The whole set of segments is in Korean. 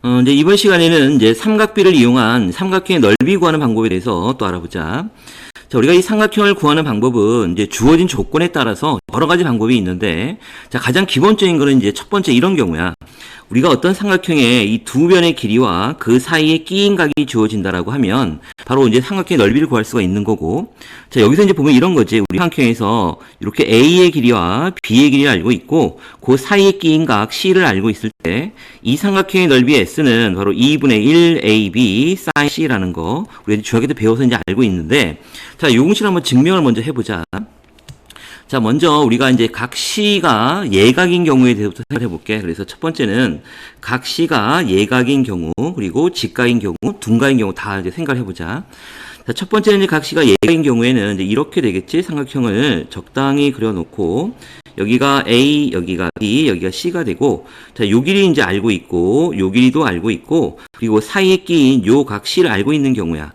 이제 이번 시간에는 이제 삼각비를 이용한 삼각형의 넓이 구하는 방법에 대해서 또 알아보자. 자, 우리가 이 삼각형을 구하는 방법은 이제 주어진 조건에 따라서 여러 가지 방법이 있는데, 자, 가장 기본적인 거는 이제 첫 번째 이런 경우야. 우리가 어떤 삼각형의 이 두 변의 길이와 그 사이에 끼인 각이 주어진다라고 하면 바로 이제 삼각형의 넓이를 구할 수가 있는 거고, 자, 여기서 이제 보면 이런 거지. 우리 삼각형에서 이렇게 A의 길이와 B의 길이를 알고 있고, 그 사이에 끼인 각 C를 알고 있을 때, 이 삼각형의 넓이 S는 바로 2분의 1 AB sin C라는 거, 우리 중학교 때 배워서 이제 알고 있는데, 자, 이 공식을 한번 증명을 먼저 해보자. 자, 먼저 우리가 이제 각 C가 예각인 경우에 대해서부터 생각해 볼게. 그래서 첫 번째는 각 C가 예각인 경우, 그리고 직각인 경우, 둔각인 경우 다 이제 생각을 해보자. 자, 첫 번째는 이제 각 C가 예각인 경우에는 이제 이렇게 되겠지. 삼각형을 적당히 그려놓고, 여기가 A, 여기가 B, 여기가 C가 되고, 자, 요 길이 이제 알고 있고, 요 길이도 알고 있고, 그리고 사이에 끼인 요 각 C를 알고 있는 경우야.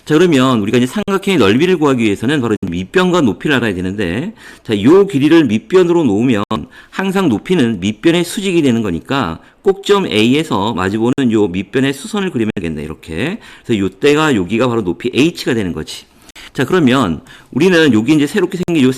자, 그러면 우리가 이제 삼각형의 넓이를 구하기 위해서는 바로 밑변과 높이를 알아야 되는데, 자, 요 길이를 밑변으로 놓으면 항상 높이는 밑변의 수직이 되는 거니까 꼭점 A에서 마주보는 요 밑변의 수선을 그리면 되겠네, 이렇게. 그래서 요때가 여기가 바로 높이 H가 되는 거지. 자, 그러면 우리는 여기 이제 새롭게 생긴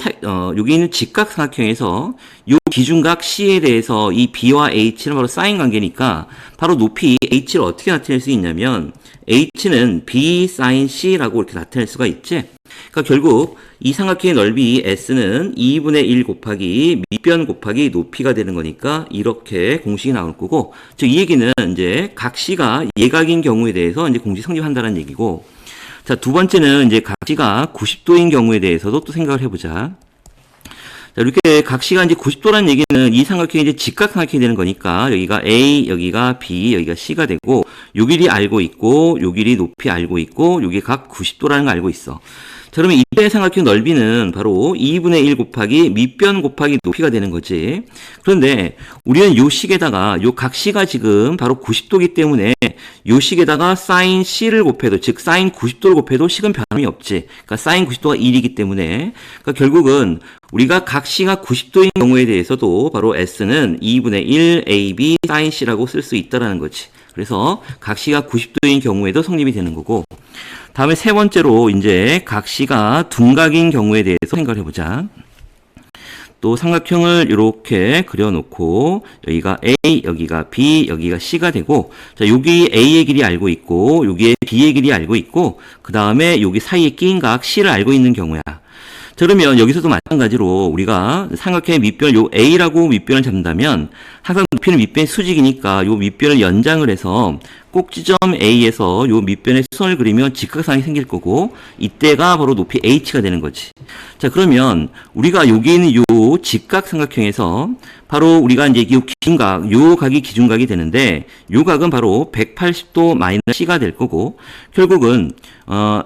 여기 있는 직각삼각형에서 요 기준각 C에 대해서 이 B와 H는 바로 사인 관계니까 바로 높이 H를 어떻게 나타낼 수 있냐면 H는 B sin C라고 이렇게 나타낼 수가 있지. 그러니까 결국 이 삼각형의 넓이 S는 2분의 1 곱하기 밑변 곱하기 높이가 되는 거니까 이렇게 공식이 나올 거고, 즉 이 얘기는 이제 각 C가 예각인 경우에 대해서 이제 공식 성립한다는 얘기고, 자, 두 번째는 이제 각 C가 90도인 경우에 대해서도 또 생각을 해보자. 자, 이렇게 각 C가 이제 90도라는 얘기는 이 삼각형이 이제 직각삼각형이 되는 거니까 여기가 A, 여기가 B, 여기가 C가 되고, 요 길이 알고 있고, 요 길이 높이 알고 있고, 요게 각 90도라는 거 알고 있어. 자, 그러면 이때 삼각형 넓이는 바로 2분의 1 곱하기 밑변 곱하기 높이가 되는 거지. 그런데 우리는 요 식에다가 요 각 C가 지금 바로 90도기 때문에 요 식에다가 sin C를 곱해도, 즉 sin 90도를 곱해도 식은 변함이 없지. 그러니까 sin 90도가 1이기 때문에, 그러니까 결국은 우리가 각 C가 90도인 경우에 대해서도 바로 S는 2분의 1 AB sin C라고 쓸 수 있다라는 거지. 그래서 각 C가 90도인 경우에도 성립이 되는 거고, 다음에 세 번째로 이제 각 C가 둔각인 경우에 대해서 생각을 해보자. 또 삼각형을 이렇게 그려놓고 여기가 A, 여기가 B, 여기가 C가 되고, 자, 여기 A의 길이 알고 있고, 여기에 B의 길이 알고 있고, 그 다음에 여기 사이에 끼인 각 C를 알고 있는 경우야. 자, 그러면 여기서도 마찬가지로 우리가 삼각형의 밑변을 요 A라고 밑변을 잡는다면 항상 높이는 밑변의 수직이니까 요 밑변을 연장을 해서 꼭지점 A에서 요 밑변의 수선을 그리면 직각상이 생길 거고, 이때가 바로 높이 H가 되는 거지. 자, 그러면 우리가 여기 있는 요 직각삼각형에서 바로 우리가 이제 요 기준각, 요 각이 기준각이 되는데, 요 각은 바로 180도 마이너스 C가 될 거고, 결국은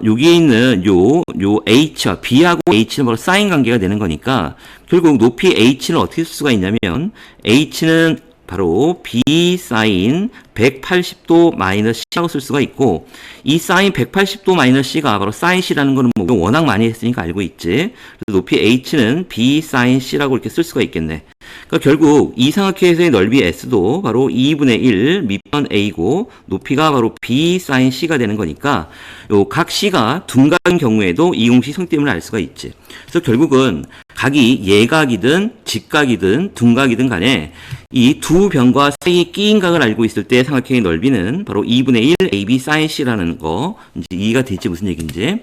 여기에 있는 요 H와 B하고 H는 바로 사인 관계가 되는 거니까 결국 높이 H는 어떻게 쓸 수가 있냐면 H는 바로 B sin 180도 마이너스 C라고 쓸 수가 있고, 이 sin 180도 마이너스 C가 바로 sin C라는 거는 뭐 워낙 많이 했으니까 알고 있지. 그래서 높이 H는 B sin C라고 이렇게 쓸 수가 있겠네. 그러니까 결국 이 삼각형에서의 넓이 S도 바로 2분의 1 밑변 A고, 높이가 바로 B sin C가 되는 거니까 요 각 C가 둔각인 경우에도 이 공식 성립됨을 알 수가 있지. 그래서 결국은 각이 예각이든 직각이든 둔각이든 간에 이 두 변과 사이에 끼인 각을 알고 있을 때 삼각형의 넓이는 바로 2분의 1 AB sin C라는 거, 이제 이해가 되지 무슨 얘기인지.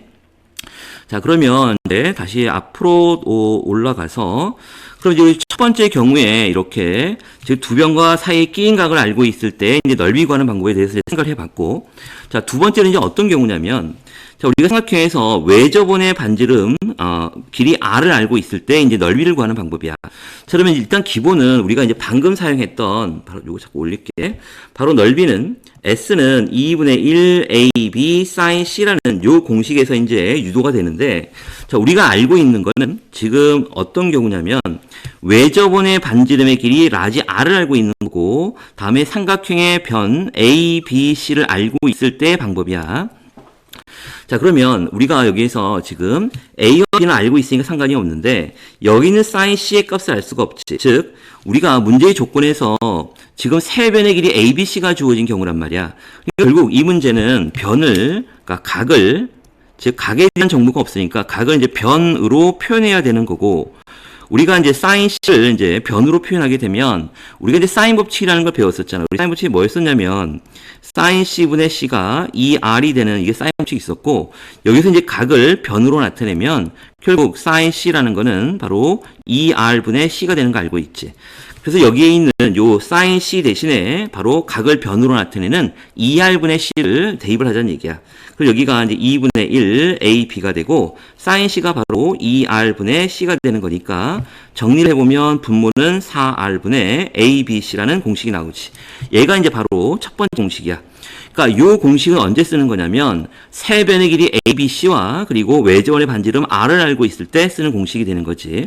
자, 그러면 이제 다시 앞으로 올라가서, 그럼 이제 첫 번째 경우에 이렇게 즉 두 변과 사이에 끼인 각을 알고 있을 때 이제 넓이 구하는 방법에 대해서 생각을 해봤고, 자, 두 번째는 이제 어떤 경우냐면, 자, 우리가 삼각형에서 외접원의 반지름 길이 R을 알고 있을 때 이제 넓이를 구하는 방법이야. 자, 그러면 일단 기본은 우리가 이제 방금 사용했던, 바로 요거 자꾸 올릴게. 바로 넓이는 S는 2분의 1 AB sin C라는 요 공식에서 이제 유도가 되는데, 자, 우리가 알고 있는 거는 지금 어떤 경우냐면 외접원의 반지름의 길이 라지 R을 알고 있는 거고, 다음에 삼각형의 변 A, B, C를 알고 있을 때의 방법이야. 자, 그러면 우리가 여기에서 지금 A와 B는 알고 있으니까 상관이 없는데 여기 있는 sin C의 값을 알 수가 없지. 즉 우리가 문제의 조건에서 지금 세 변의 길이 A, B, C가 주어진 경우란 말이야. 결국 이 문제는 변을, 그러니까 각을, 즉 각에 대한 정보가 없으니까 각을 이제 변으로 표현해야 되는 거고, 우리가 이제 sin C를 이제 변으로 표현하게 되면 우리가 이제 사인 법칙이라는 걸 배웠었잖아. 우리 사인 법칙이 뭐였었냐면 sin C분의 C가 2R이 되는 이게 사인 법칙이 있었고, 여기서 이제 각을 변으로 나타내면 결국 sin C라는 거는 바로 2R분의 C가 되는 거 알고 있지. 그래서 여기에 있는 요 sin C 대신에 바로 각을 변으로 나타내는 2R분의 C를 대입을 하자는 얘기야. 그리고 여기가 이제 2분의 1 A, B가 되고 sin C가 바로 2R분의 C가 되는 거니까 정리를 해보면 분모는 4R분의 A, B, C라는 공식이 나오지. 얘가 이제 바로 첫 번째 공식이야. 그러니까 요 공식은 언제 쓰는 거냐면 세 변의 길이 A, B, C와 그리고 외접원의 반지름 R을 알고 있을 때 쓰는 공식이 되는 거지.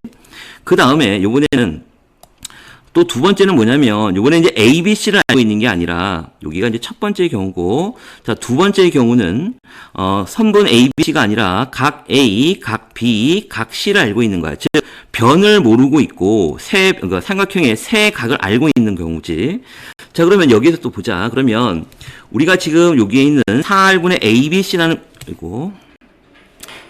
그 다음에 요번에는 또 두 번째는 뭐냐면 요번에 이제 A, B, C를 알고 있는 게 아니라 여기가 이제 첫 번째 경우고, 자, 두 번째 경우는 선분 A, B, C가 아니라 각 A, 각 B, 각 C를 알고 있는 거야. 즉 변을 모르고 있고 그러니까 삼각형의 세 각을 알고 있는 경우지. 자, 그러면 여기에서 또 보자. 그러면 우리가 지금 여기에 있는 4R분의 A, B, C라는 그리고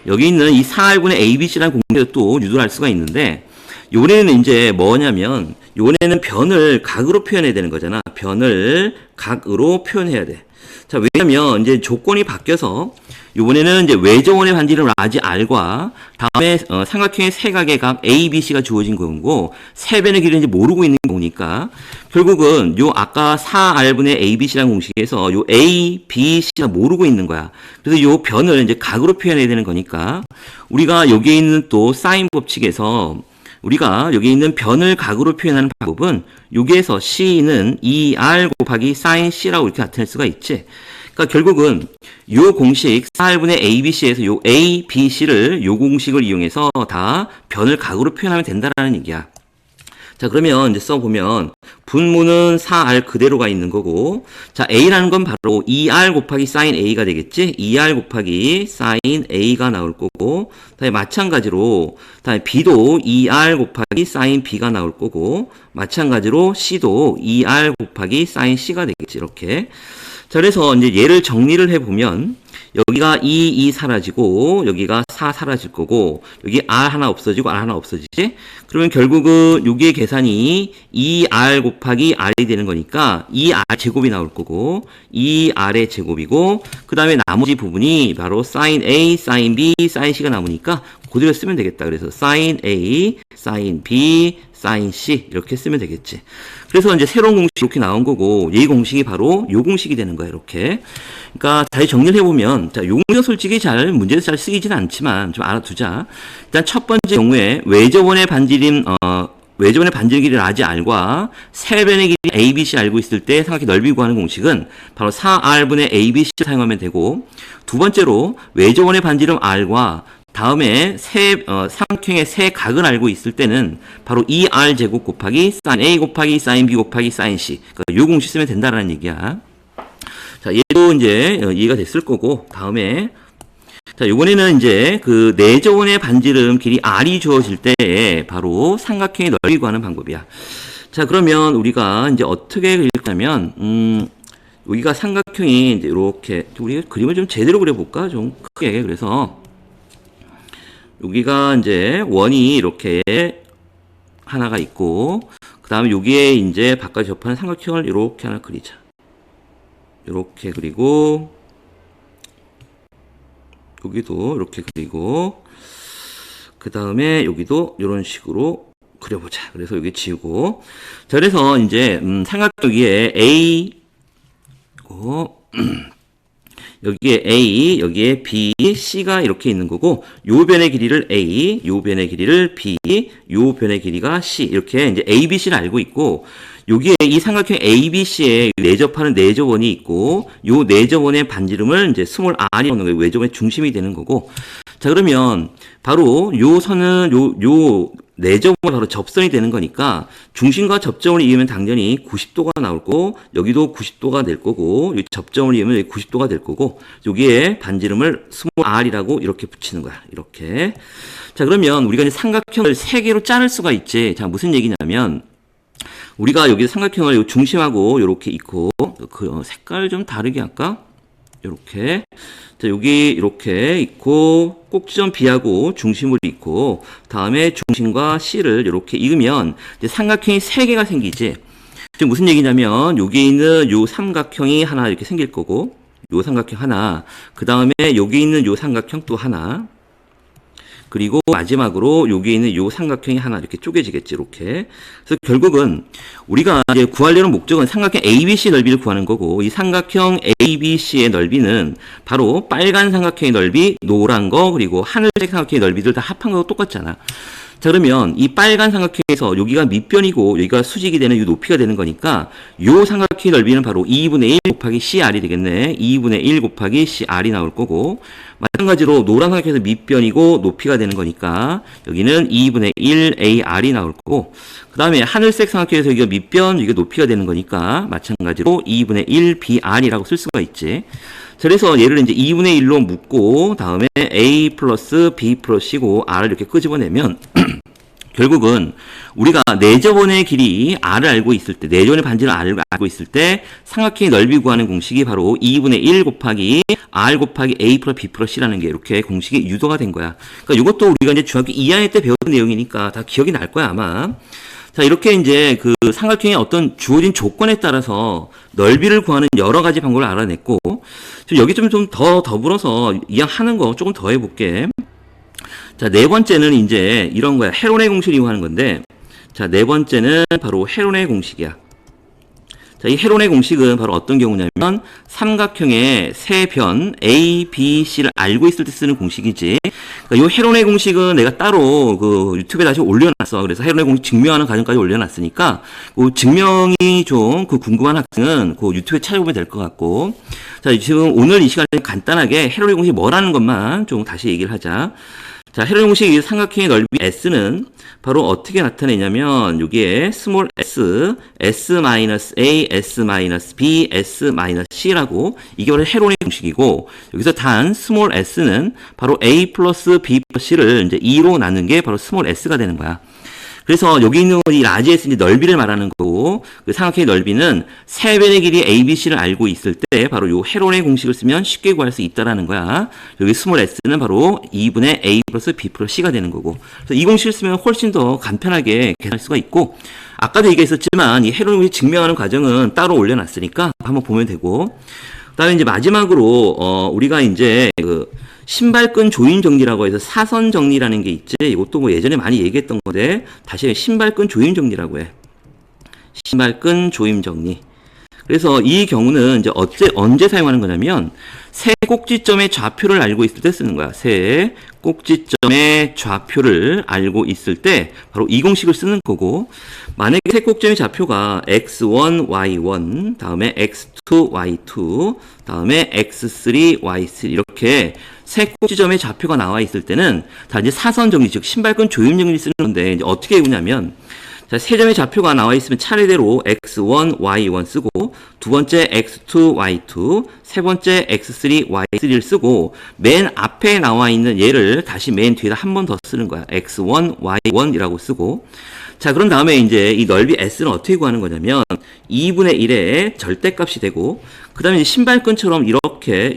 여기 있는 이 4R분의 A, B, C라는 공식에서 또 유도를 할 수가 있는데, 요번에는 이제 뭐냐면 요번에는 변을 각으로 표현해야 되는 거잖아. 변을 각으로 표현해야 돼. 자, 왜냐면 이제 조건이 바뀌어서 요번에는 이제 외접원의 반지름 라지 R과 다음에 삼각형의 세 각의 각 A, B, C가 주어진 거고 세 변의 길이를 이제 모르고 있는 거니까 결국은 요 아까 4R분의 A, B, C라는 공식에서 요 A, B, C가 모르고 있는 거야. 그래서 요 변을 이제 각으로 표현해야 되는 거니까 우리가 여기에 있는 또 사인 법칙에서 우리가 여기 있는 변을 각으로 표현하는 방법은 여기에서 C는 2R 곱하기 sin C라고 이렇게 나타낼 수가 있지. 그러니까 결국은 요 공식 4R분의 ABC에서 요 A, B, C를 요 공식을 이용해서 다 변을 각으로 표현하면 된다라는 얘기야. 자, 그러면 이제 써보면 분모는 4R 그대로가 있는 거고, 자, A라는 건 바로 2R 곱하기 sin A가 되겠지? 2R 곱하기 sin A가 나올 거고, 다음에 마찬가지로 다음에 B도 2R 곱하기 sin B가 나올 거고, 마찬가지로 C도 2R 곱하기 sin C가 되겠지, 이렇게. 자, 그래서 이제 얘를 정리를 해보면 여기가 2 사라지고 여기가 4 사라질 거고 여기 R 하나 없어지고 R 하나 없어지지? 그러면 결국은 여기의 계산이 2R 곱하기 R이 되는 거니까 2R 제곱이 나올 거고 2R의 제곱이고 그 다음에 나머지 부분이 바로 sin A, sin B, sin C가 남으니까 그대로 쓰면 되겠다. 그래서 sin A, sin B, sin C 이렇게 쓰면 되겠지. 그래서 이제 새로운 공식이 이렇게 나온 거고 이 공식이 바로 요 공식이 되는 거야. 이렇게. 그러니까 다시 정리를 해보면 자, 요 공식은 솔직히 문제에서 잘 쓰이지는 않지만 좀 알아두자. 일단 첫 번째 경우에 외접원의 반지름 외접원의 반지름 길이 라지 R과 세 변의 길이 A, B, C 알고 있을 때 삼각형 넓이 구하는 공식은 바로 4R분의 A, B, C를 사용하면 되고, 두 번째로 외접원의 반지름 R과 다음에 삼각형의 세 각을 알고 있을 때는 바로 2R 제곱 곱하기 sin A 곱하기 sin B 곱하기 sin C. 그러니까 요 공식 쓰면 된다라는 얘기야. 자, 얘도 이제 이해가 됐을 거고, 다음에 자, 요번에는 이제 그 내접원의 반지름 길이 R이 주어질 때 바로 삼각형의 넓이 구하는 방법이야. 자, 그러면 우리가 이제 어떻게 그릴까면, 여기가 삼각형이 이제 이렇게, 우리가 그림을 좀 제대로 그려볼까? 좀 크게. 그래서, 여기가 이제 원이 이렇게 하나가 있고, 그 다음에 여기에 이제 바깥 접하는 삼각형을 이렇게 하나 그리자. 이렇게 그리고, 여기도 이렇게 그리고 그 다음에 여기도 이런 식으로 그려보자. 그래서 여기 지우고 자, 그래서 이제 삼각형 위에 A 여기에 A, 여기에 B, C가 이렇게 있는 거고 요 변의 길이를 A, 요 변의 길이를 B, 요 변의 길이가 C 이렇게 이제 A, B, C를 알고 있고 여기에 이 삼각형 ABC에 내접하는 내접원이 있고 요 내접원의 반지름을 이제 스몰 r이 나오는 거예요. 외접원의 중심이 되는 거고. 자, 그러면 바로 요 선은 요 내점은 바로 접선이 되는 거니까 중심과 접점을 이으면 당연히 90도가 나올 거고 여기도 90도가 될 거고 여기 접점을 이으면 여기 90도가 될 거고 여기에 반지름을 스몰 r이라고 이렇게 붙이는 거야. 이렇게. 자, 그러면 우리가 이제 삼각형을 3개로 자를 수가 있지. 자, 무슨 얘기냐면 우리가 여기 삼각형을 중심하고 이렇게 있고 그 색깔 좀 다르게 할까? 이렇게. 자, 여기 이렇게 있고 꼭지점 B하고 중심을 있고 다음에 중심과 C를 이렇게 이으면 이제 삼각형이 3개가 생기지. 지금 무슨 얘기냐면 여기 있는 요 삼각형이 하나 이렇게 생길 거고 요 삼각형 하나, 그 다음에 여기 있는 요 삼각형 또 하나, 그리고 마지막으로 여기 있는 요 삼각형이 하나 이렇게 쪼개지겠지, 이렇게. 그래서 결국은 우리가 이제 구하려는 목적은 삼각형 ABC 넓이를 구하는 거고, 이 삼각형 ABC의 넓이는 바로 빨간 삼각형의 넓이, 노란 거, 그리고 하늘색 삼각형의 넓이들 다 합한 거하고 똑같잖아. 자, 그러면 이 빨간 삼각형에서 여기가 밑변이고 여기가 수직이 되는 이 높이가 되는 거니까 요 삼각형의 넓이는 바로 2분의 1 곱하기 CR이 되겠네. 2분의 1 곱하기 CR이 나올 거고, 마찬가지로 노란 삼각형에서 밑변이고 높이가 되는 거니까 여기는 2분의 1 AR이 나올 거고, 그 다음에 하늘색 삼각형에서 여기가 밑변, 이게 높이가 되는 거니까 마찬가지로 2분의 1 BR이라고 쓸 수가 있지. 그래서 얘를 이제 2분의 1로 묶고 다음에 A 플러스 B 플러스 C고 R을 이렇게 끄집어내면 결국은 우리가 내접원의 길이 R을 알고 있을 때, 내접원의 반지를 R을 알고 있을 때 삼각형의 넓이 구하는 공식이 바로 2분의 1 곱하기 R 곱하기 A 플러스 B 플러스 C라는 게 이렇게 공식이 유도가 된 거야. 그러니까 이것도 우리가 이제 중학교 2학년 때 배웠던 내용이니까 다 기억이 날 거야, 아마. 자, 이렇게 이제 그 삼각형의 어떤 주어진 조건에 따라서 넓이를 구하는 여러 가지 방법을 알아냈고, 여기 좀 더 더불어서 이해하는 거 조금 더 해볼게. 자, 네 번째는 이제 이런 거야. 헤론의 공식을 이용하는 건데, 자, 네 번째는 바로 헤론의 공식이야. 자, 이 헤론의 공식은 바로 어떤 경우냐면 삼각형의 세 변 A, B, C를 알고 있을 때 쓰는 공식이지. 그러니까 이 헤론의 공식은 내가 따로 그 유튜브에 다시 올려놨어. 그래서 헤론의 공식 증명하는 과정까지 올려놨으니까 그 증명이 좀 그 궁금한 학생은 그 유튜브에 찾아보면 될 것 같고. 자, 지금 오늘 이 시간에 간단하게 헤론의 공식이 뭐라는 것만 좀 다시 얘기를 하자. 자, 헤론의 공식 삼각형의 넓이 S는 바로 어떻게 나타내냐면 여기에 스몰 s, s-a, s-b, s-c라고 이게 바로 헤론의 공식이고, 여기서 단 스몰 s는 바로 a 플러스 b 플러스 c를 이제 2로 나눈 게 바로 스몰 s가 되는 거야. 그래서 여기 있는 이 라지 S는 넓이를 말하는 거고, 그 삼각형의 넓이는 세 변의 길이 ABC를 알고 있을 때 바로 요 헤론의 공식을 쓰면 쉽게 구할 수 있다라는 거야. 여기 스몰 s는 바로 2분의 A 플러스 B 플러스 C가 되는 거고, 그래서 이 공식을 쓰면 훨씬 더 간편하게 계산할 수가 있고, 아까도 얘기했었지만 이 헤론의 공식 증명하는 과정은 따로 올려놨으니까 한번 보면 되고, 그다음에 이제 마지막으로 우리가 이제 그 신발끈 조임 정리라고 해서 사선 정리라는 게 있지. 이것도 뭐 예전에 많이 얘기했던 건데 다시 신발끈 조임 정리라고 해. 신발끈 조임 정리. 그래서 이 경우는 이제 언제 사용하는 거냐면 세 꼭지점의 좌표를 알고 있을 때 쓰는 거야. 세 꼭지점의 좌표를 알고 있을 때 바로 이 공식을 쓰는 거고, 만약에 세 꼭지점의 좌표가 x1, y1, 다음에 x2, y2, 다음에 x3, y3 이렇게 세 꼭지점의 좌표가 나와 있을 때는 다 이제 사선 정리, 즉 신발끈 조임 정리 쓰는 건데, 이제 어떻게 해보냐면 자, 세 점의 좌표가 나와 있으면 차례대로 x1, y1 쓰고, 두 번째 x2, y2, 세 번째 x3, y3를 쓰고, 맨 앞에 나와 있는 얘를 다시 맨 뒤에다 한 번 더 쓰는 거야. x1, y1이라고 쓰고. 자, 그런 다음에 이제 이 넓이 S는 어떻게 구하는 거냐면 2분의 1의 절대값이 되고, 그 다음에 신발끈처럼 이렇게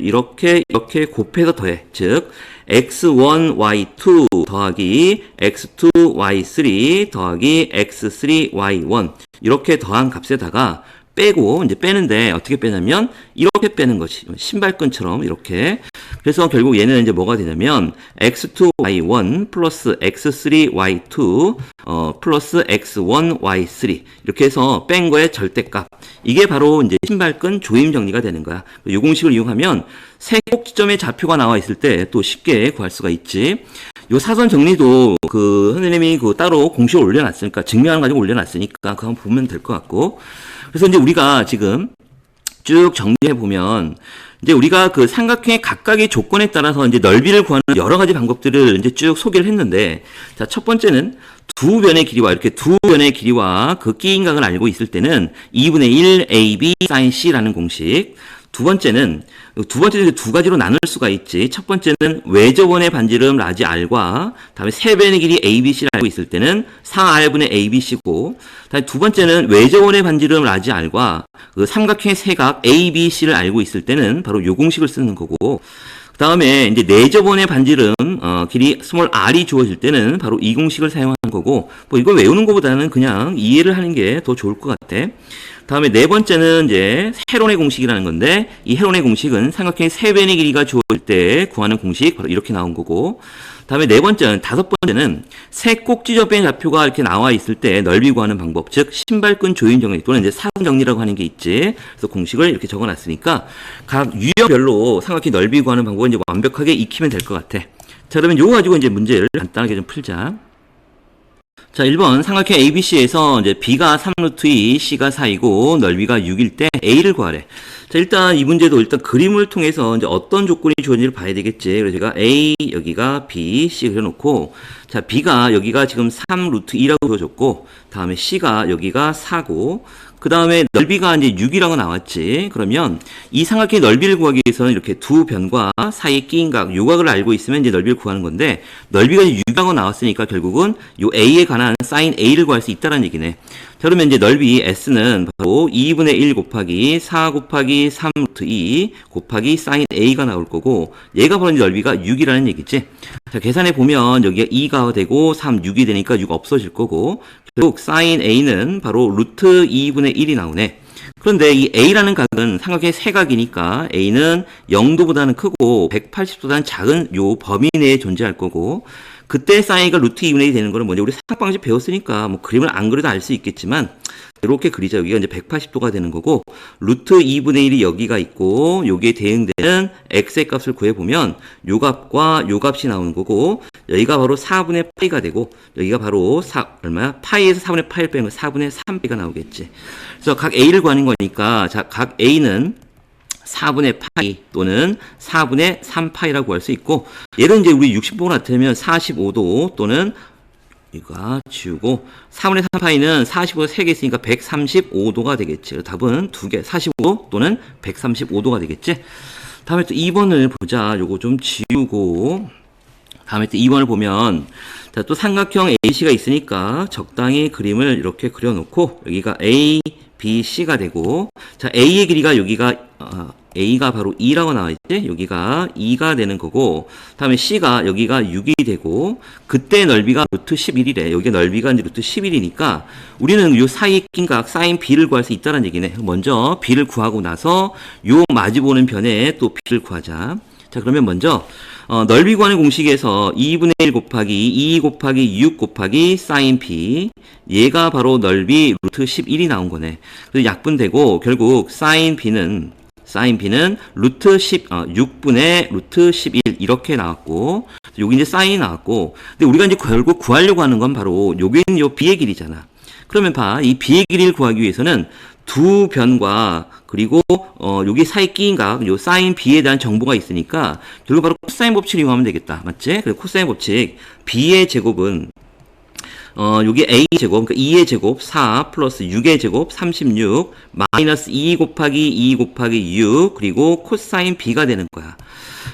곱해서 더해. 즉 x1, y2 더하기 x2, y3 더하기 x3, y1 이렇게 더한 값에다가 빼고, 이제 빼는데 어떻게 빼냐면 이렇게 빼는 거지. 신발끈처럼 이렇게. 그래서 결국 얘는 이제 뭐가 되냐면 x2y1 플러스 x3y2 플러스 x1y3 이렇게 해서 뺀 거의 절대값. 이게 바로 이제 신발끈 조임 정리가 되는 거야. 이 공식을 이용하면 세 꼭지점의 좌표가 나와 있을 때 또 쉽게 구할 수가 있지. 요 사선 정리도 그 선생님이 그 따로 공식을 올려놨으니까, 증명하는 과정 올려놨으니까 그거 한번 보면 될 것 같고. 그래서 이제 우리가 지금 쭉 정리해 보면 이제 우리가 그 삼각형의 각각의 조건에 따라서 이제 넓이를 구하는 여러 가지 방법들을 이제 쭉 소개를 했는데, 자, 첫 번째는 두 변의 길이와 이렇게 두 변의 길이와 그 끼인각을 알고 있을 때는 2분의 1 AB sin C라는 공식. 두 번째는 두 가지로 나눌 수가 있지. 첫 번째는 외접원의 반지름 라지 R과 다음에 세 변의 길이 ABC를 알고 있을 때는 4R분의 ABC고, 다음에 두 번째는 외접원의 반지름 라지 R과 그 삼각형의 세각 ABC를 알고 있을 때는 바로 요 공식을 쓰는 거고, 그 다음에 이제 내접원의 반지름 길이 스몰 r이 주어질 때는 바로 이 공식을 사용하는 거고, 뭐 이걸 외우는 것보다는 그냥 이해를 하는 게 더 좋을 것 같아. 다음에 네 번째는 이제 헤론의 공식이라는 건데, 이 헤론의 공식은 삼각형의 세 변의 길이가 주어질 때 구하는 공식, 바로 이렇게 나온 거고, 다음에 다섯 번째는 세 꼭지접변 좌표가 이렇게 나와 있을 때 넓이 구하는 방법, 즉 신발끈 조인 정리 또는 이제 사분 정리라고 하는 게 있지. 그래서 공식을 이렇게 적어놨으니까 각 유형별로 삼각형 넓이 구하는 방법을 이제 완벽하게 익히면 될 것 같아. 자, 그러면 이거 가지고 이제 문제를 간단하게 좀 풀자. 자, 1번 삼각형 ABC에서 이제 B가 3루트 2, C가 4이고 넓이가 6일 때 A를 구하래. 자, 일단 이 문제도 일단 그림을 통해서 이제 어떤 조건이 주어진지를 봐야 되겠지. 그래서 제가 A, 여기가 B, C 그려놓고, 자, B가 여기가 지금 3루트 2라고 주어졌고, 다음에 C가 여기가 4고, 그 다음에 넓이가 이제 6이라고 나왔지. 그러면 이 삼각형의 넓이를 구하기 위해서는 이렇게 두 변과 사이에 끼인 각, 요각을 알고 있으면 이제 넓이를 구하는 건데, 넓이가 이제 6이라고 나왔으니까 결국은 요 A에 관한 사인 A를 구할 수 있다는 얘기네. 자, 그러면 이제 넓이 S는 바로 2분의 1 곱하기 4 곱하기 3루트 2 곱하기 사인 A가 나올 거고, 얘가 바로 이제 넓이가 6이라는 얘기지. 자, 계산해 보면 여기가 2가 되고 3, 6이 되니까 6 없어질 거고, 결국 사인 A는 바로 루트 2분의 1이 나오네. 그런데 이 A라는 각은 삼각형의 세각이니까 A는 0도보다는 크고 180도보다는 작은 요 범위 내에 존재할 거고, 그때 사인이 루트 2분의 1이 되는 거는 뭐냐, 우리 삼각방식 배웠으니까 뭐 그림을 안 그려도 알 수 있겠지만 이렇게 그리자. 여기가 이제 180도가 되는 거고, 루트 2분의 1이 여기가 있고, 여기에 대응되는 x의 값을 구해보면 요 값과 요 값이 나오는 거고, 여기가 바로 4분의 파이가 되고, 여기가 바로 얼마야? 파이에서 4분의 파이를 빼면 4분의 3파이가 나오겠지. 그래서 각 a를 구하는 거니까, 자, 각 a는 4분의 파이 또는 4분의 3파이라고 할 수 있고, 얘를 이제 우리 60도로 나타내면 45도 또는 이거 지우고 4분의 3파이는 45도 3개 있으니까 135도가 되겠지. 답은 2개, 45도 또는 135도가 되겠지. 다음에 또 2번을 보자. 요거 좀 지우고, 다음에 또 2번을 보면, 자, 또 삼각형 AC가 있으니까 적당히 그림을 이렇게 그려놓고, 여기가 A, B, C가 되고, 자, A의 길이가 여기가 A가 바로 2라고 나와있지? 여기가 2가 되는 거고, 다음에 C가 여기가 6이 되고, 그때 넓이가 루트 11이래. 여기 넓이가 이제 루트 11이니까, 우리는 요 사이에 낀 각, 사인 B를 구할 수 있다는 얘기네. 먼저 B를 구하고 나서, 요 마주보는 변에 또 B를 구하자. 자, 그러면 먼저, 넓이 구하는 공식에서 2분의 1 곱하기 2 곱하기 6 곱하기 사인 B, 얘가 바로 넓이 루트 11이 나온 거네. 그래서 약분되고, 결국 사인 B는 루트 6분의 루트 11 이렇게 나왔고, 여기 이제 사인이 나왔고, 근데 우리가 이제 결국 구하려고 하는 건 바로 여기는 요 B의 길이잖아. 그러면 이 B의 길이를 구하기 위해서는 두 변과 그리고 여기 사이 끼인 각, 요 사인 B에 대한 정보가 있으니까 결국 바로 코사인 법칙을 이용하면 되겠다. 맞지? 그래서 코사인 법칙 B의 제곱은 여기 A 제곱, 그러니까 2의 제곱 4 플러스 6의 제곱 36 마이너스 2 곱하기 2 곱하기 6 그리고 코사인 B가 되는 거야.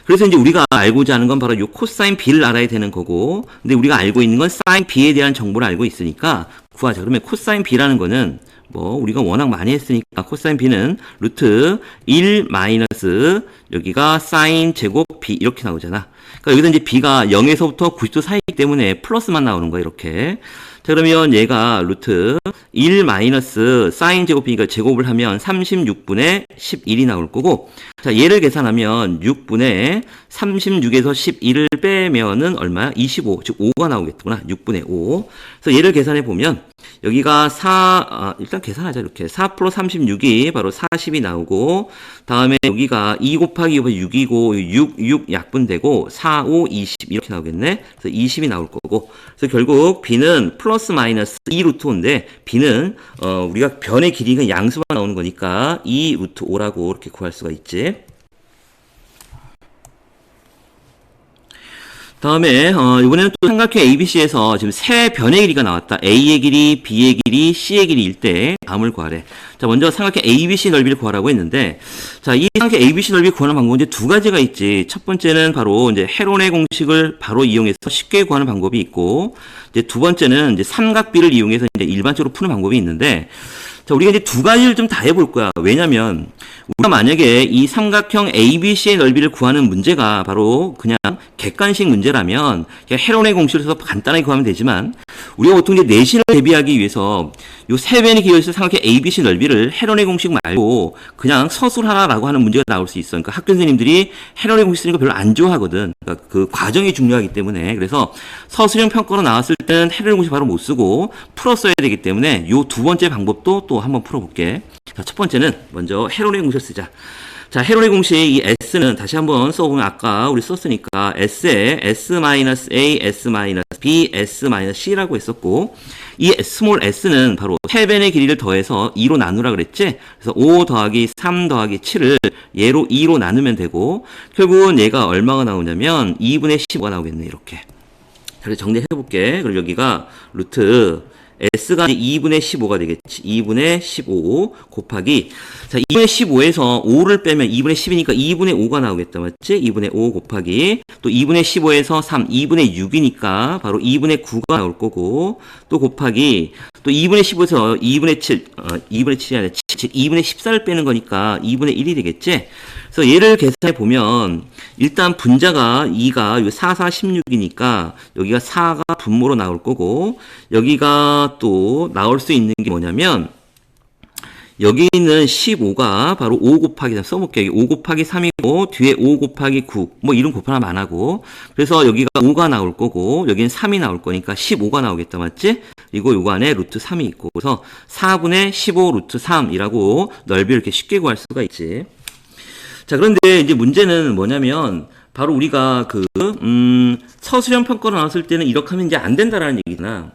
그래서 이제 우리가 알고자 하는 건 바로 요 코사인 B를 알아야 되는 거고, 근데 우리가 알고 있는 건 사인 B에 대한 정보를 알고 있으니까 구하자. 그러면 코사인 B라는 거는 뭐 우리가 워낙 많이 했으니까 코사인 B는 루트 1 마이너스 여기가 사인 제곱 B 이렇게 나오잖아. 그러니까 여기서 이제 B가 0에서부터 90도 사이이기 때문에 플러스만 나오는 거야, 이렇게. 자, 그러면 얘가 루트 1 마이너스 사인 제곱 B니까 제곱을 하면 36분의 11이 나올 거고, 자, 얘를 계산하면 6분의 36에서 11을 빼면은 얼마야? 25, 즉 5가 나오겠구나. 6분의 5. 그래서 얘를 계산해 보면 여기가 일단 계산하자. 이렇게 4 플러스 36이 바로 40이 나오고, 다음에 여기가 2 곱하기 6이고 6 약분되고 4, 5, 20 이렇게 나오겠네. 그래서 20이 나올 거고, 그래서 결국 B는 플러스 마이너스 2 루트 5인데 B는 우리가 변의 길이가 양수만 나오는 거니까 2 루트 5라고 이렇게 구할 수가 있지. 다음에 이번에는 또 삼각형 ABC에서 지금 세 변의 길이가 나왔다. A의 길이, B의 길이, C의 길이일 때 다음을 구하래. 자, 먼저 삼각형 ABC 넓이를 구하라고 했는데, 자, 이 삼각형 ABC 넓이 구하는 방법은 이제 두 가지가 있지. 첫 번째는 바로 이제 헤론의 공식을 바로 이용해서 쉽게 구하는 방법이 있고, 이제 두 번째는 이제 삼각비를 이용해서 이제 일반적으로 푸는 방법이 있는데, 자, 우리가 이제 두 가지를 좀 다 해볼 거야. 왜냐면, 우리가 만약에 이 삼각형 ABC의 넓이를 구하는 문제가 바로 그냥 객관식 문제라면, 그냥 헤론의 공식을 써서 간단하게 구하면 되지만, 우리가 보통 이제 내신을 대비하기 위해서 요 세 변의 기호에서 삼각형 ABC 넓이를 헤론의 공식 말고 그냥 서술하라라고 하는 문제가 나올 수 있어. 그러니까 학교 선생님들이 헤론의 공식 쓰는 거 별로 안 좋아하거든. 그러니까 그 과정이 중요하기 때문에. 그래서 서술형 평가로 나왔을 때는 헤론의 공식 바로 못 쓰고 풀어 써야 되기 때문에 요 두 번째 방법도 또 한번 풀어볼게. 자, 첫 번째는 먼저 헤론의 공식을 쓰자. 자, 헤론의 공식, 이 S는 다시 한번 써보면 아까 우리 썼으니까 S에 S-A, S-B, S-C라고 했었고, 이 스몰 s는 바로 세 변의 길이를 더해서 2로 나누라 그랬지? 그래서 5 더하기 3 더하기 7을 얘로 2로 나누면 되고, 결국은 얘가 얼마가 나오냐면 2분의 15가 나오겠네, 이렇게. 자, 그래서 정리해볼게. 그럼 여기가 루트 S가 2분의 15가 되겠지. 2분의 15 곱하기, 자, 2분의 15에서 5를 빼면 2분의 10이니까 2분의 5가 나오겠다. 맞지? 2분의 5 곱하기, 또 2분의 15에서 3, 2분의 6이니까 바로 2분의 9가 나올 거고, 또 곱하기, 또 2분의 15에서 2분의 7, 2분의 7이 아니라 2분의 14를 빼는 거니까 2분의 1이 되겠지? 그래서 얘를 계산해 보면, 일단 분자가 2가 4, 4, 16이니까 여기가 4가 분모로 나올 거고, 여기가 또 나올 수 있는 게 뭐냐면, 여기 있는 15가 바로 5 곱하기, 써볼게요. 여기 5 곱하기 3이고, 뒤에 5 곱하기 9, 뭐 이런 곱하면 안 하고, 그래서 여기가 5가 나올 거고, 여기는 3이 나올 거니까 15가 나오겠다, 맞지? 그리고 요거 안에 루트 3이 있고, 그래서 4분의 15 루트 3이라고 넓이를 이렇게 쉽게 구할 수가 있지. 자, 그런데 이제 문제는 뭐냐면, 바로 우리가 서술형 평가로 나왔을 때는 이렇게 하면 이제 안 된다라는 얘기잖아.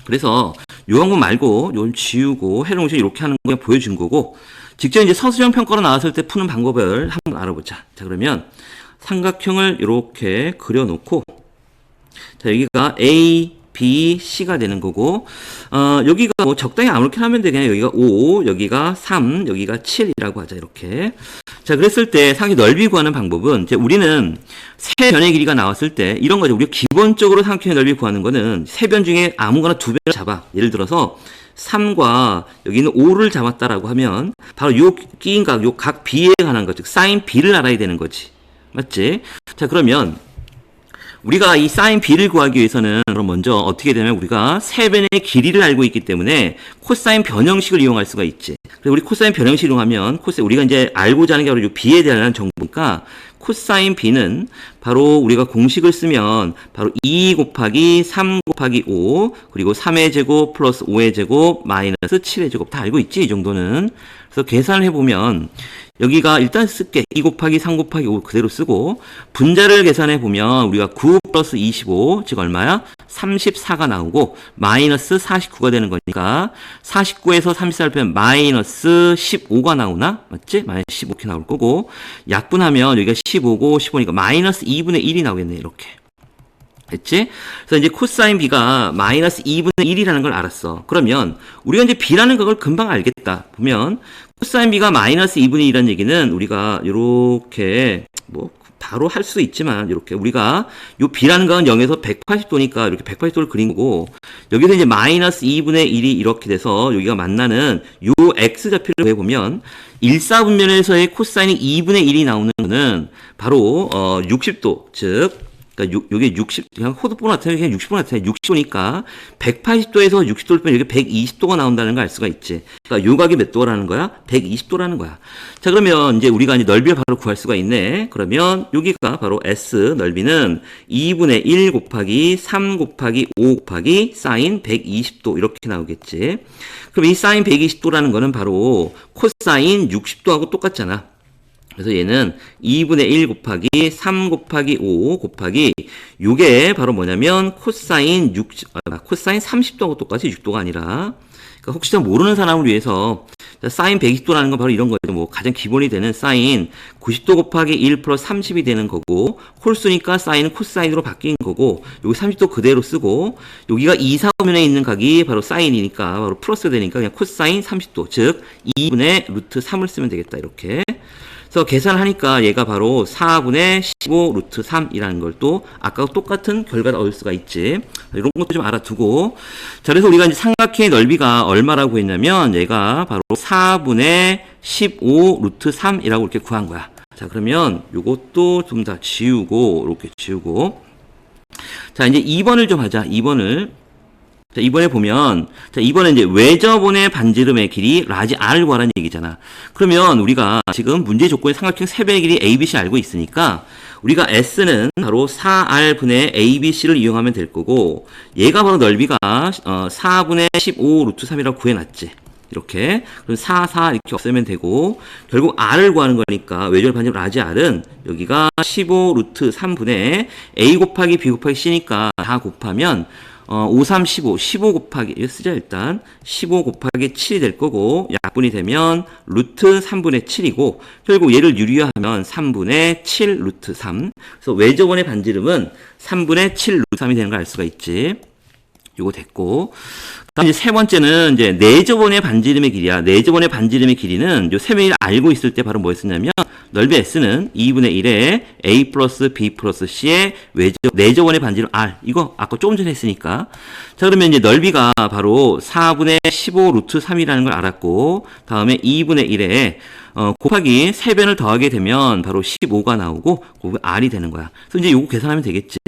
그래서 요 방법 말고 요건 지우고 헤론 공식 이렇게 하는 거 그냥 보여준 거고, 직접 이제 서술형 평가로 나왔을 때 푸는 방법을 한번 알아보자. 자, 그러면 삼각형을 이렇게 그려놓고, 자, 여기가 A, B, C가 되는 거고, 여기가 뭐 적당히 아무렇게 하면 되겠네. 여기가 5, 여기가 3, 여기가 7이라고 하자, 이렇게. 자, 그랬을 때 삼각형 넓이 구하는 방법은, 이제 우리는 세 변의 길이가 나왔을 때 이런 거죠. 우리가 기본적으로 삼각형의 넓이 구하는 거는 세 변 중에 아무거나 두 변을 잡아. 예를 들어서 3과 여기는 5를 잡았다라고 하면 바로 요 끼인 각, 요 각 B에 관한 것, 즉 사인 B를 알아야 되는 거지. 맞지? 자, 그러면 우리가 이 사인 B를 구하기 위해서는 그럼 먼저 어떻게 되냐면 우리가 세 변의 길이를 알고 있기 때문에 코사인 변형식을 이용할 수가 있지. 그래서 우리 코사인 변형식을 이용하면 우리가 이제 알고자 하는 게 바로 이 B에 대한 정보니까 코사인 B는 바로 우리가 공식을 쓰면 바로 2 곱하기 3 곱하기 5 그리고 3의 제곱 플러스 5의 제곱 마이너스 7의 제곱 다 알고 있지, 이 정도는. 그래서 계산을 해보면 여기가 일단 쓸게. 2 곱하기 3 곱하기 5 그대로 쓰고, 분자를 계산해 보면 우리가 9 플러스 25 즉 얼마야? 34가 나오고 마이너스 49가 되는 거니까 49에서 34를 빼면 마이너스 15가 나오나? 맞지? 마이너스 15 이렇게 나올 거고, 약분하면 여기가 15고 15니까 마이너스 2분의 1이 나오겠네, 이렇게. 됐지? 그래서 이제 코사인 B가 마이너스 2분의 1이라는 걸 알았어. 그러면 우리가 이제 B라는 걸 금방 알겠다. 보면 코사인 B가 마이너스 2분의 1이라는 얘기는 우리가 이렇게 뭐 바로 할 수 있지만, 이렇게 우리가 요 B라는 건 0에서 180도니까 이렇게 180도를 그린 거고, 여기서 이제 마이너스 2분의 1이 이렇게 돼서 여기가 만나는 요 X좌표를 구해보면 1사분면에서의 코사인이 2분의 1이 나오는 거는 바로 60도, 즉 그러니까 요게 60, 그냥 호두보 나타나면 그냥 60도 나타나요. 60도니까 180도에서 60도를 빼면 이게 120도가 나온다는 걸 알 수가 있지. 그러니까 요각이 몇 도라는 거야? 120도라는 거야. 자, 그러면 이제 우리가 이제 넓이를 바로 구할 수가 있네. 그러면 여기가 바로 S 넓이는 2분의 1 곱하기 3 곱하기 5 곱하기 사인 120도 이렇게 나오겠지. 그럼 이 사인 120도라는 거는 바로 코사인 60도하고 똑같잖아. 그래서 얘는 2분의 1 곱하기 3 곱하기 5 곱하기 요게 바로 뭐냐면 코사인 30도하고 똑같이 6도가 아니라, 그러니까 그러니까 혹시나 모르는 사람을 위해서 사인 120도라는 건 바로 이런 거죠. 뭐 가장 기본이 되는 사인 90도 곱하기 1 플러스 30이 되는 거고, 홀수니까 사인은 코사인으로 바뀐 거고, 여기 30도 그대로 쓰고, 여기가 2, 4면에 있는 각이 바로 사인이니까 바로 플러스 되니까 그냥 코사인 30도, 즉 2분의 루트 3을 쓰면 되겠다. 이렇게. 그래서 계산을 하니까 얘가 바로 4분의 15 루트 3이라는 걸 또 아까와 똑같은 결과를 얻을 수가 있지. 이런 것도 좀 알아두고. 자, 그래서 우리가 이제 삼각형의 넓이가 얼마라고 했냐면 얘가 바로 4분의 15 루트 3이라고 이렇게 구한 거야. 자, 그러면 요것도 좀 다 지우고, 이렇게 지우고. 자, 이제 2번을 좀 하자. 2번을. 자, 이번에 보면, 자, 이번에 이제 외접원의 반지름의 길이 라지 R을 구하라는 얘기잖아. 그러면 우리가 지금 문제 조건의 삼각형 세변의 길이 ABC 알고 있으니까, 우리가 S는 바로 4R분의 ABC를 이용하면 될 거고, 얘가 바로 넓이가 4분의 15 루트 3이라고 구해놨지. 이렇게. 그럼 4, 4 이렇게 없애면 되고, 결국 R을 구하는 거니까, 외접원의 반지름 라지 R은 여기가 15 루트 3분의 A 곱하기 B 곱하기 C니까 다 곱하면 5, 3, 15, 15 곱하기, 이거 쓰자 일단. 15 곱하기 7이 될 거고, 약분이 되면 루트 3분의 7이고, 결국 얘를 유리화하면 3분의 7 루트 3. 그래서 외접원의 반지름은 3분의 7 루트 3이 되는 걸 알 수가 있지. 요거 됐고. 그다음 이제 세 번째는 이제 내접원의 반지름의 길이야. 내접원의 반지름의 길이는 요 세면을 알고 있을 때 바로 뭐였었냐면, 넓이 S는 2분의 1에 A 플러스 B 플러스 C의 내접원의 반지름 R. 이거 아까 조금 전에 했으니까. 자, 그러면 이제 넓이가 바로 4분의 15 루트 3이라는 걸 알았고, 다음에 2분의 1에 곱하기 세변을 더하게 되면 바로 15가 나오고, 그게 R이 되는 거야. 그래서 이제 요거 계산하면 되겠지.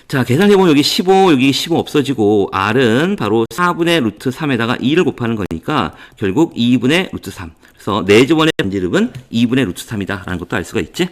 자, 계산해보면 여기 15, 여기 15 없어지고, R은 바로 4분의 루트 3에다가 2를 곱하는 거니까, 결국 2분의 루트 3. 그래서 내접원의 반지름은 2분의 루트 3이다. 라는 것도 알 수가 있지.